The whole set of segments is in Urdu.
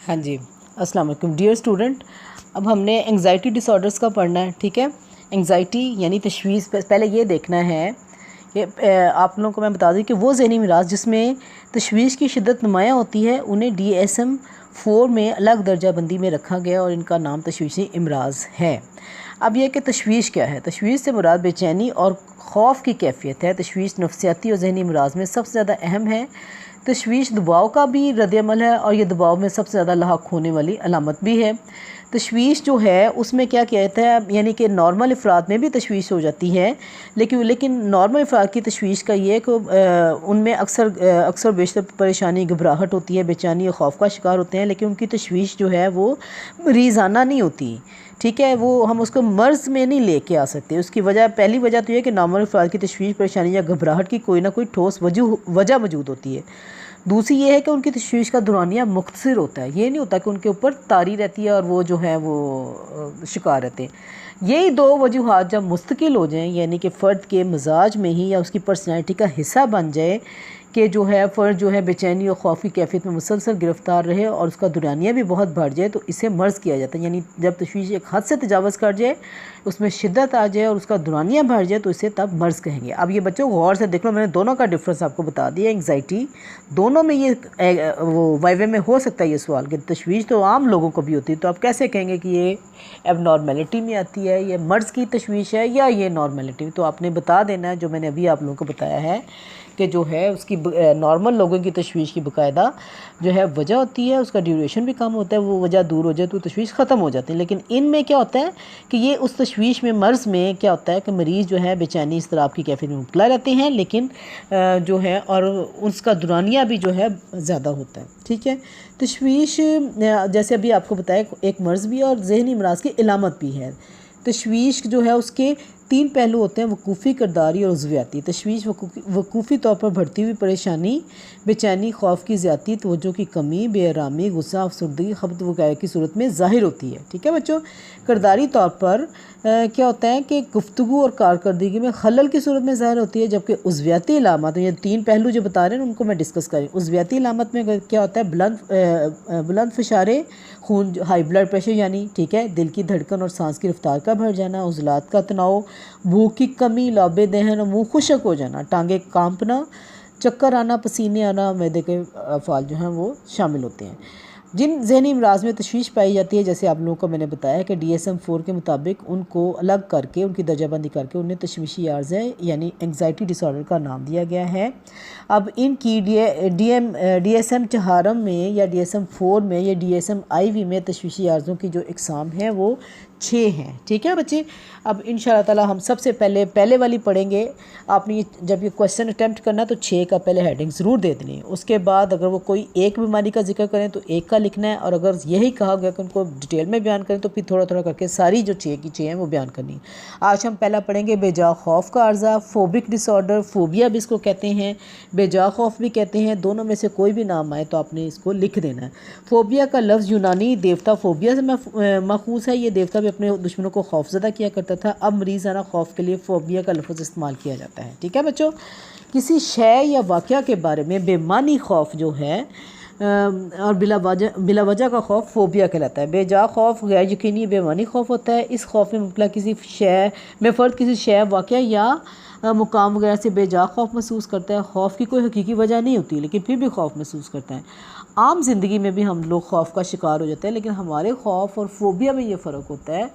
ہاں جی، السلام علیکم ڈیئر اسٹوڈنٹ. اب ہم نے انگزائٹی ڈس آرڈرس کا پڑھنا ہے. ٹھیک ہے، انگزائٹی یعنی تشویش. پہلے یہ دیکھنا ہے کہ آپ لوگوں کو میں بتا دوں کہ وہ ذہنی امراض جس میں تشویش کی شدت نمایاں ہوتی ہے انہیں DSM-4 میں الگ درجہ بندی میں رکھا گیا اور ان کا نام تشویشی امراض ہے. اب یہ کہ تشویش کیا ہے؟ تشویش سے مراد بے چینی اور خوف کی کیفیت ہے. تشویش نفسیاتی اور ذہنی امراض میں سب سے زیادہ اہم ہے. تشویش دباؤ کا بھی رد عمل ہے اور یہ دباؤ میں سب سے زیادہ لاحق ہونے والی علامت بھی ہے. تشویش جو ہے اس میں کیا کہتا ہے، یعنی کہ نارمل افراد میں بھی تشویش ہو جاتی ہے، لیکن نارمل افراد کی تشویش کا یہ کہ ان میں اکثر بیشتر پریشانی گھبراہٹ ہوتی ہے، بے چینی اور خوف کا شکار ہوتے ہیں، لیکن ان کی تشویش جو ہے وہ مریضانہ نہیں ہوتی. ٹھیک ہے، وہ ہم اس کو مرض میں نہیں لے کے آ سکتے. اس کی پہلی وجہ تو یہ کہ نارمل افراد کی تشویش پریشانی یا گھبراہٹ کی کوئی نہ کوئی ٹھوس وجہ موجود ہوتی ہے. دوسری یہ ہے کہ ان کی تشویش کا دورانیہ مختصر ہوتا ہے. یہ نہیں ہوتا کہ ان کے اوپر طاری رہتی ہے اور وہ جو ہے وہ شکار رہتے ہیں. یہی دو وجوہات جب مستقل ہو جائیں، یعنی کہ فرد کے مزاج میں ہی یا اس کی پرسنالٹی کا حصہ بن جائے کہ جو ہے فرد جو ہے بے چینی اور خوف کی کیفیت میں مسلسل گرفتار رہے اور اس کا دورانیہ بھی بہت بڑھ جائے، تو اسے مرض کیا جاتا ہے. یعنی جب تشویش ایک حد سے تجاوز کر جائے، اس میں شدت آ جائے اور اس کا دورانیہ بڑھ جائے، تو اسے تب مرض کہیں گے. اب یہ بچوں غور سے دیکھ لو، میں نے دونوں کا ڈفرنس آپ کو بتا دیا. انگزائٹی دونوں میں یہ وہ وائوے میں ہو سکتا ہے یہ سوال کہ تشویش تو عام لوگوں کو بھی ہوتی ہے، تو آپ کیسے کہیں گے کہ یہ اب نارملٹی میں آتی ہے، یہ مرض کی تشویش ہے یا یہ نارملٹی؟ تو آپ نے بتا دینا ہے جو میں نے ابھی آپ لوگوں کو بتایا ہے کہ جو ہے اس کی نارمل لوگوں کی تشویش کی باقاعدہ جو ہے وجہ ہوتی ہے، اس کا ڈیوریشن بھی کم ہوتا ہے، وہ وجہ دور ہو جائے تو تشویش ختم ہو جاتی ہے. لیکن ان میں کیا ہوتا ہے کہ یہ اس تشویش میں مرض میں کیا ہوتا ہے کہ مریض جو ہے بے چینی اضطراب کی کیفیت میں مبتلا رہتے ہیں، لیکن جو ہے اور اس کا دورانیہ بھی جو ہے زیادہ ہوتا ہے. ٹھیک ہے، تشویش جیسے ابھی آپ کو بتایا ایک مرض بھی اور ذہنی امراض کی علامت بھی ہے. تشویش جو ہے اس کے 3 پہلو ہوتے ہیں: وقوفی، کرداری اور عضویاتی. تشویش وقوفی طور پر بڑھتی ہوئی پریشانی، بے چینی، خوف کی زیادتی، توجہ کی کمی، بے آرامی، غصہ، افسردگی، خفت وغیرہ کی صورت میں ظاہر ہوتی ہے. ٹھیک ہے بچوں، کرداری طور پر کیا ہوتا ہے کہ گفتگو اور کارکردگی میں خلل کی صورت میں ظاہر ہوتی ہے، جبکہ عضویاتی علامات، یہ 3 پہلو جو بتا رہے ہیں ان کو میں ڈسکس کریں. عضویاتی علامت میں کیا ہوتا ہے؟ بلند فشارے خون، ہائی بلڈ پریشر یعنی، ٹھیک ہے، دل کی دھڑکن اور سانس کی رفتار کا بڑھ جانا، عضلات کا تناؤ، بھوک کی کمی، لعاب دہن اور منہ خشک ہو جانا، ٹانگیں کانپنا، چکر آنا، پسینے آنا، معدے کے افعال جو ہیں وہ شامل ہوتے ہیں. جن ذہنی امراض میں تشویش پائی جاتی ہے، جیسے آپ لوگوں کو میں نے بتایا کہ DSM-4 کے مطابق ان کو الگ کر کے ان کی درجہ بندی کر کے انہیں تشویشی عارضہ یعنی انگزائٹی ڈس آرڈر کا نام دیا گیا ہے. اب ان کی DSM-4 میں یا DSM-4 میں یا DSM-IV میں تشویشی عارضوں کی جو اقسام ہیں وہ 6 ہیں. ٹھیک ہے بچے، اب انشاءاللہ تعالی ہم سب سے پہلے والی پڑھیں گے. آپ نے جب یہ کویسچن اٹیمپٹ کرنا تو 6 کا پہلے ہیڈنگ ضرور دے دیں. اس کے بعد اگر وہ کوئی ایک بیماری کا ذکر کریں تو ایک کا لکھنا ہے، اور اگر یہی کہا گیا کہ ان کو ڈیٹیل میں بیان کریں تو پھر تھوڑا تھوڑا کر کے ساری جو 6 کی 6 ہیں وہ بیان کرنی. آج ہم پہلا پڑھیں گے بے جا خوف کا عارضہ، فوبک ڈس آرڈر، فوبیا بھی اس کو کہتے ہیں، بے جا خوف بھی کہتے ہیں. دونوں میں سے کوئی بھی نام آئے تو آپ نے اس کو لکھ دینا ہے. فوبیا کا لفظ یونانی دیوتا فوبیا سے ماخوذ ہے. یہ دیوتا بھی اپنے دشمنوں کو خوف زدہ کیا کرتا تھا. اب مریضانہ خوف کے لیے فوبیا کا لفظ استعمال کیا جاتا ہے. ٹھیک ہے بچوں، کسی شے یا واقعہ کے بارے میں بے معنی خوف جو ہے اور بلا وجہ کا خوف فوبیا کہلاتا ہے. بے جا خوف غیر یقینی بے معنی خوف ہوتا ہے. اس خوف میں مبتلا کسی شے میں فرد کسی شے، واقعہ یا مقام وغیرہ سے بے جا خوف محسوس کرتا ہے. خوف کی کوئی حقیقی وجہ نہیں ہوتی لیکن پھر بھی خوف محسوس کرتا ہے. عام زندگی میں بھی ہم لوگ خوف کا شکار ہو جاتے ہیں، لیکن ہمارے خوف اور فوبیا میں یہ فرق ہوتا ہے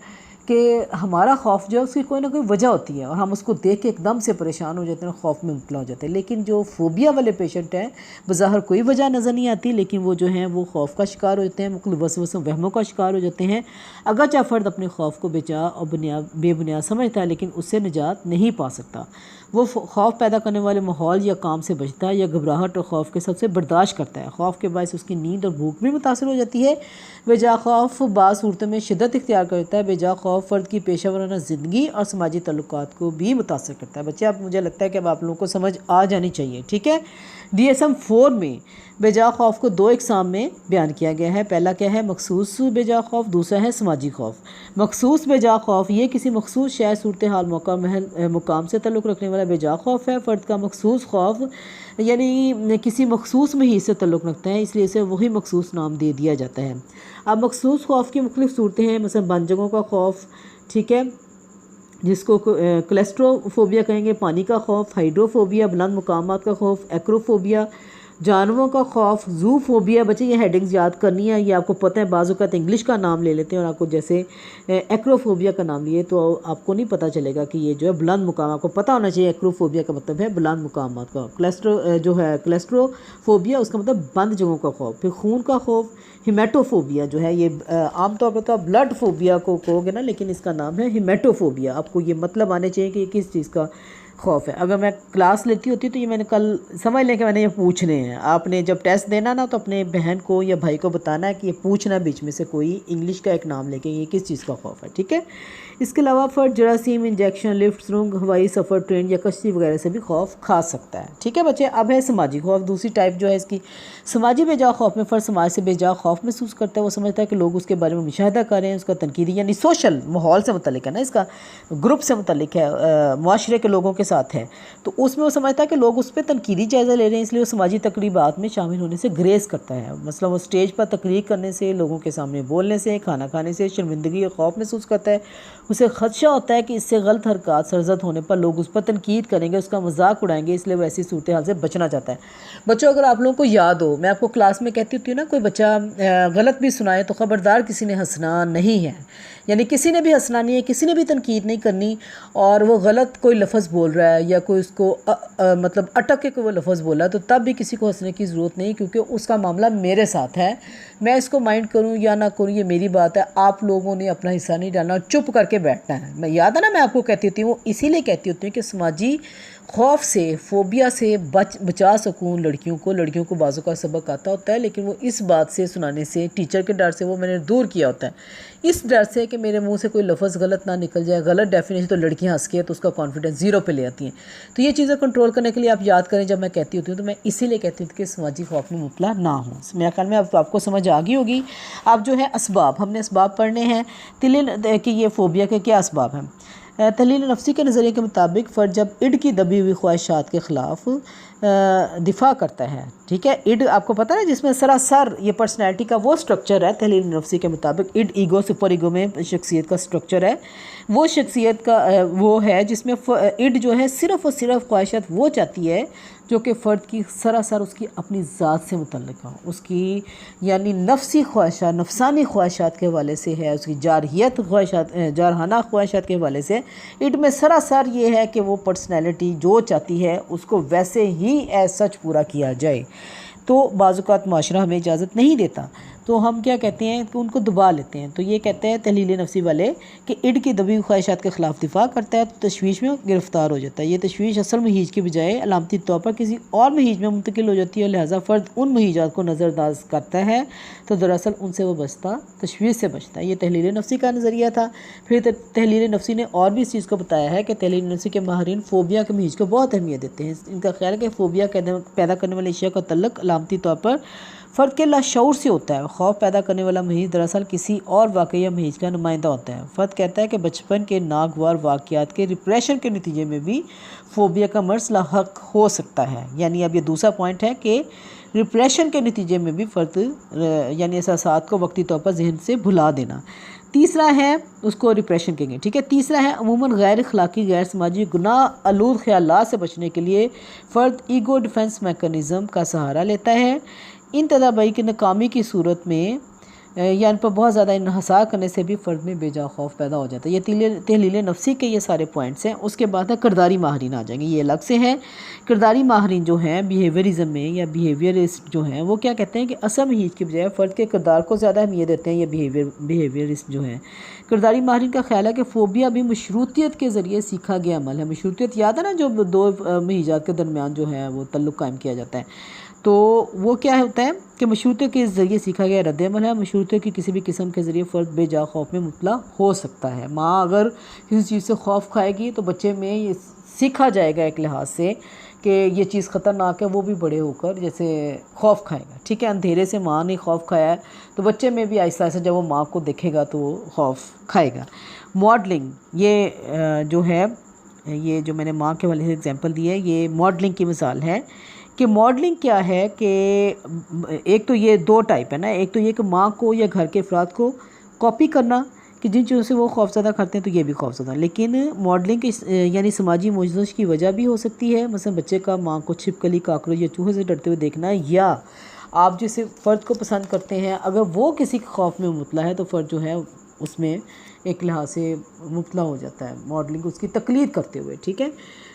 کہ ہمارا خوف جو ہے اس کی کوئی نہ کوئی وجہ ہوتی ہے اور ہم اس کو دیکھ کے ایک دم سے پریشان ہو جاتے ہیں، خوف میں مبتلا ہو جاتے ہیں. لیکن جو فوبیا والے پیشنٹ ہیں بظاہر کوئی وجہ نظر نہیں آتی، لیکن وہ جو ہیں وہ خوف کا شکار ہو جاتے ہیں، مختلف وسوسوں وہموں کا شکار ہو جاتے ہیں. اگرچہ فرد اپنے خوف کو بے جا اور بے بنیاد سمجھتا ہے لیکن اس سے نجات نہیں پا سکتا. وہ خوف پیدا کرنے والے ماحول یا کام سے بچتا ہے یا گھبراہٹ اور خوف کے سب سے برداشت کرتا ہے. خوف کے باعث اس کی نیند اور بھوک بھی متاثر ہو جاتی ہے. بے جا خوف بعض صورتوں میں شدت اختیار کرتا ہے. بے جا خوف فرد کی پیشہ ورانہ زندگی اور سماجی تعلقات کو بھی متاثر کرتا ہے. بچے اب مجھے لگتا ہے کہ اب آپ لوگوں کو سمجھ آ جانی چاہیے. ٹھیک ہے، DSM 4 میں بے جا خوف کو 2 اقسام میں بیان کیا گیا ہے. پہلا کیا ہے؟ مخصوص بے جا خوف. دوسرا ہے سماجی خوف. مخصوص بے جا خوف یہ کسی مخصوص شے، صورتحال، موقع، محل، مقام سے تعلق رکھنے والا بے جا خوف ہے. فرد کا مخصوص خوف یعنی کسی مخصوص محیط سے تعلق رکھتا ہے، اس لیے اسے وہی مخصوص نام دے دیا جاتا ہے. اب مخصوص خوف کی مختلف صورتیں ہیں، مثلا بند جگہوں کا خوف، ٹھیک ہے، جس کو کلیسٹروفوبیا کہیں گے، پانی کا خوف، ہائیڈروفوبیا، بلند مقامات کا خوف، ایکروفوبیا، جانوروں کا خوف، زو فوبیا. بچے یہ ہیڈنگز یاد کرنی ہے، یہ آپ کو پتہ ہے. بعض اوقات انگلش کا نام لے لیتے ہیں اور آپ کو جیسے ایکروفوبیا کا نام لیے تو آپ کو نہیں پتہ چلے گا کہ یہ جو ہے بلند مقام. آپ کو پتہ ہونا چاہیے ایکروفوبیا کا مطلب ہے بلند مقامات کا. کلیسٹروفوبیا اس کا مطلب بند جگہوں کا خوف. پھر خون کا خوف، ہیمیٹوفوبیا جو ہے، یہ عام طور پر تو آپ بلڈ فوبیا کو کہو گے نا، لیکن اس کا نام ہے ہیمیٹوفوبیا. آپ کو یہ مطلب آنے چاہیے کہ یہ کس چیز کا خوف ہے. اگر میں کلاس لیتی ہوتی تو یہ میں نے کل سمجھ لیں کہ میں نے یہ پوچھنے ہیں. آپ نے جب ٹیسٹ دینا نا تو اپنے بہن کو یا بھائی کو بتانا ہے کہ یہ پوچھنا بیچ میں سے کوئی انگلش کا ایک نام لے کے یہ کس چیز کا خوف ہے، ٹھیک ہے. اس کے علاوہ فرد جراثیم، انجیکشن، لفٹ، سرنگ، ہوائی سفر، ٹرین یا کشتی وغیرہ سے بھی خوف کھا سکتا ہے، ٹھیک ہے بچے. اب ہے سماجی خوف، دوسری ٹائپ جو ہے اس کی. سماجی بے جا خوف میں فرد سماج سے بے جا خوف محسوس کرتا ہے. وہ سمجھتا ہے کہ لوگ اس کے بارے میں مشاہدہ کر رہے ہیں، اس کا تنقیدی یعنی سوشل ماحول سے متعلق ہے نا، اس کا گروپ سے متعلق ہے، معاشرے کے لوگوں کے ساتھ ہے. تو اس میں وہ سمجھتا ہے کہ لوگ اس پہ تنقیدی جائزہ لے رہے ہیں، اس لیے وہ سماجی تقریبات میں شامل ہونے سے گریز کرتا ہے. مثلا وہ اسٹیج پر تقریر کرنے سے، لوگوں کے سامنے بولنے سے، کھانا کھانے سے شرمندگی اور خوف محسوس کرتا ہے. اسے خدشہ ہوتا ہے کہ اس سے غلط حرکات سرزد ہونے پر لوگ اس پر تنقید کریں گے، اس کا مذاق اڑائیں گے، اس لیے وہ ایسی صورتحال سے بچنا چاہتا ہے. بچوں اگر آپ لوگوں کو یاد ہو، میں آپ کو کلاس میں کہتی ہوتی ہوں نا، کوئی بچہ غلط بھی سنائے تو خبردار کسی نے ہنسنا نہیں ہے، یعنی کسی نے بھی ہنسنا نہیں ہے، کسی نے بھی تنقید نہیں کرنی. اور وہ غلط کوئی لفظ بول رہا ہے یا کوئی اس کو مطلب اٹک کے کوئی وہ لفظ بولا ہے تو تب بھی کسی کو ہنسنے کی ضرورت نہیں، کیونکہ اس کا معاملہ میرے ساتھ ہے. میں اس کو مائنڈ کروں یا نہ کروں یہ میری بات ہے. آپ لوگوں نے اپنا حصہ نہیں ڈالنا، چپ کر کے بیٹھنا ہے. میں یاد ہے نا میں آپ کو کہتی ہوتی ہوں، اسی لیے کہتی ہوتی ہوں کہ سماجی خوف سے، فوبیا سے بچا سکوں لڑکیوں کو بازو کا سبق آتا ہوتا ہے، لیکن وہ اس بات سے سنانے سے، ٹیچر کے ڈر سے وہ میں نے دور کیا ہوتا ہے. اس ڈر سے کہ میرے منہ سے کوئی لفظ غلط نہ نکل جائے، غلط ڈیفینیشن تو لڑکیاں ہنس کے تو اس کا کانفیڈنس زیرو پہ لے آتی ہیں. تو یہ چیزیں کنٹرول کرنے کے لیے آپ یاد کریں. جب میں کہتی ہوتی ہوں تو میں اسی لیے کہتی ہوں کہ سماجی خوف میں مبتلا نہ ہوں. میرے خیال میں اب آپ کو سمجھ آ گئی ہوگی. اب جو ہے اسباب، ہم نے اسباب پڑھنے ہیں کہ یہ فوبیا کے کیا اسباب ہیں. تحلیل نفسی کے نظریے کے مطابق فرد جب اڈ کی دبی ہوئی خواہشات کے خلاف دفاع کرتا ہے، ٹھیک ہے. اڈ آپ کو پتہ ہے جس میں سراسر یہ پرسنالٹی کا وہ سٹرکچر ہے. تحلیل نفسی کے مطابق اڈ ایگو سپر ایگو میں شخصیت کا سٹرکچر ہے. وہ شخصیت کا وہ ہے جس میں اڈ جو ہے صرف اور صرف خواہشات وہ چاہتی ہے جو کہ فرد کی سراسر اس کی اپنی ذات سے متعلق ہوں، اس کی یعنی نفسی خواہشات، نفسانی خواہشات کے حوالے سے ہے، اس کی جارحانہ خواہشات کے حوالے سے. اڈ میں سراسر یہ ہے کہ وہ پرسنالٹی جو چاہتی ہے اس کو ویسے ہی ایز سچ پورا کیا جائے. تو بعض اوقات معاشرہ ہمیں اجازت نہیں دیتا تو ہم کیا کہتے ہیں کہ ان کو دبا لیتے ہیں. تو یہ کہتے ہیں تحلیل نفسی والے کہ اڈ کی دبی ہوئی خواہشات کے خلاف دفاع کرتا ہے تو تشویش میں گرفتار ہو جاتا ہے. یہ تشویش اصل مہیج کے بجائے علامتی طور پر کسی اور مہیج میں منتقل ہو جاتی ہے، اور لہٰذا فرد ان مہیجات کو نظر انداز کرتا ہے تو دراصل ان سے وہ بچتا، تشویش سے بچتا ہے. یہ تحلیل نفسی کا نظریہ تھا. پھر تحلیل نفسی نے اور بھی اس چیز کو بتایا ہے کہ تحلیل نفسی کے ماہرین فوبیا کے مہیج کو بہت اہمیت دیتے ہیں. ان کا خیال ہے کہ فوبیا پیدا کرنے والی اشیاء کا تعلق علامتی طور پر فرد کے لاشعور سے ہوتا ہے. خوف پیدا کرنے والا مہیج دراصل کسی اور واقعی مہیج کا نمائندہ ہوتا ہے. فرد کہتا ہے کہ بچپن کے ناگوار واقعات کے ریپریشن کے نتیجے میں بھی فوبیا کا مرض لاحق ہو سکتا ہے. یعنی اب یہ دوسرا پوائنٹ ہے کہ ریپریشن کے نتیجے میں بھی فرد یعنی احساسات کو وقتی طور پر ذہن سے بھلا دینا. تیسرا ہے اس کو ریپریشن کہیں گے، ٹھیک ہے. تیسرا ہے عموماً غیر اخلاقی، غیر سماجی، گناہ آلود خیالات سے بچنے کے لیے فرد ایگو ڈیفنس میکانزم کا سہارا لیتا ہے. ان تدابیر کی ناکامی کی صورت میں یا ان پر بہت زیادہ انحصار کرنے سے بھی فرد میں بے جا خوف پیدا ہو جاتا ہے. یہ تحلیل نفسی کے یہ سارے پوائنٹس ہیں. اس کے بعد ہے کرداری ماہرین آ جائیں گے، یہ الگ سے ہیں. کرداری ماہرین جو ہیں بیہیویئرزم میں یا بیہیویئرسٹ جو ہیں وہ کیا کہتے ہیں کہ اصل مہیج کے بجائے فرد کے کردار کو زیادہ اہمیت دیتے ہیں. یہ بیہیویئرسٹ جو ہیں کرداری ماہرین کا خیال ہے کہ فوبیا بھی مشروطیت کے ذریعے سیکھا گیا عمل ہے. مشروطیت یاد ہے نا، جو دو مہیجات کے درمیان جو ہے وہ تعلق قائم کیا جاتا ہے. تو وہ کیا ہوتا ہے کہ مشروطیت کے ذریعے سیکھا گیا رد عمل ہے. مشروطیت کی کسی بھی قسم کے ذریعے فرد بے جا خوف میں مبتلا ہو سکتا ہے. ماں اگر کسی چیز سے خوف کھائے گی تو بچے میں یہ سیکھا جائے گا ایک لحاظ سے کہ یہ چیز خطرناک ہے، وہ بھی بڑے ہو کر جیسے خوف کھائے گا، ٹھیک ہے۔ اندھیرے سے ماں نے خوف کھایا ہے تو بچے میں بھی آہستہ آہستہ جب وہ ماں کو دیکھے گا تو وہ خوف کھائے گا۔ ماڈلنگ، یہ جو ہے، یہ جو میں نے ماں کے والے سے اگزامپل دی ہے، یہ ماڈلنگ کی مثال ہے کہ ماڈلنگ کیا ہے کہ ایک تو یہ دو ٹائپ ہے نا، ایک تو یہ کہ ماں کو یا گھر کے افراد کو کاپی کرنا کہ جن چیزوں سے وہ خوفزدہ کرتے ہیں تو یہ بھی خوفزدہ، لیکن ماڈلنگ یعنی سماجی معجزوں کی وجہ بھی ہو سکتی ہے، مثلا بچے کا ماں کو چھپکلی، کاکروچ یا چوہے سے ڈرتے ہوئے دیکھنا ہے، یا آپ جس فرد کو پسند کرتے ہیں اگر وہ کسی خوف میں مبتلا ہے تو فرد جو ہے اس میں ایک لحاظ سے مبتلا ہو جاتا ہے، ماڈلنگ اس کی تقلید کرتے ہوئے، ٹھیک ہے۔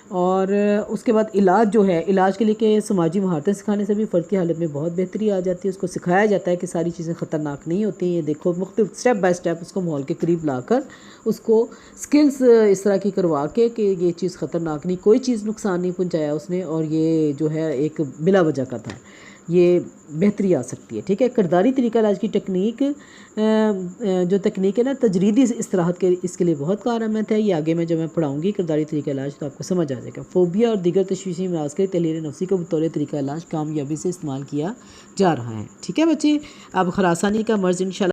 اور اس کے بعد علاج جو ہے، علاج کے لیے کہ سماجی مہارتیں سکھانے سے بھی فرد کی حالت میں بہت بہتری آ جاتی ہے، اس کو سکھایا جاتا ہے کہ ساری چیزیں خطرناک نہیں ہوتی ہیں، دیکھو مختلف سٹیپ بائی سٹیپ اس کو ماحول کے قریب لا کر اس کو سکلز اس طرح کی کروا کے کہ یہ چیز خطرناک نہیں، کوئی چیز نقصان نہیں پہنچایا اس نے، اور یہ جو ہے ایک بلا وجہ کا تھا، یہ بہتری آ سکتی ہے، ٹھیک ہے۔ کرداری طریقہ علاج کی ٹیکنیک، جو تکنیک ہے نا تجریدی استراحت کے، اس کے لیے بہت کارآمد ہے، یہ آگے میں جب میں پڑھاؤں گی کرداری طریقہ علاج تو آپ کو سمجھ آ جائے گا۔ فوبیا اور دیگر تشویشی امراض کے تحلیل نفسی کو بطور طریقہ علاج کامیابی سے استعمال کیا جا رہا ہے، ٹھیک ہے بچے۔ اب خراسانی کا مرض انشاءاللہ